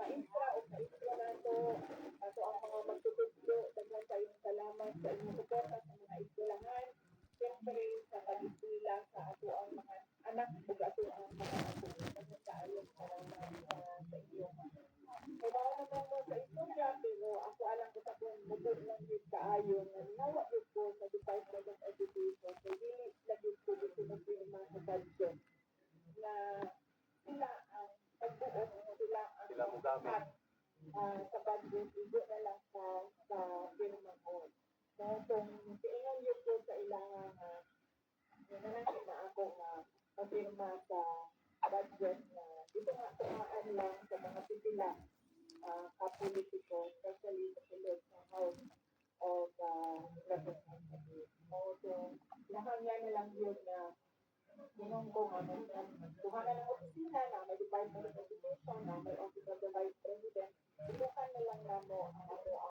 maestra o maestro nato, ato ang mga magtutudlo, daghan kayong salamat sa inyong suporta sa mga eskwelahan, siyempre sa pag-eskwela sa ato ang mga anak ug ato ang mga apo. Daghan kaayo salamat sa inyo. Kailangan naman mo sa istorya, pero ako alam ko sa kung mubo lang yun kaayo nga nawa yun ko sa Department of Education. So, dili lagi ko dito na firma sa budget na sila ang pagbuo, sila ang Sila mo gamit. sa budget, hindi na lang sa firma ko. So, kung tingnan yun ko sa ilang yun na lang na ako nga mapirma sa budget na ito nga tumaan lang sa mga pipila kapolitiko, especially sa sulod sa House of Representatives. So, lahat yan na lang yun na ginong ko nga tuhan na ng opisina na may Department of Education, na may Office of the Vice President, ibukan na lang na mo ang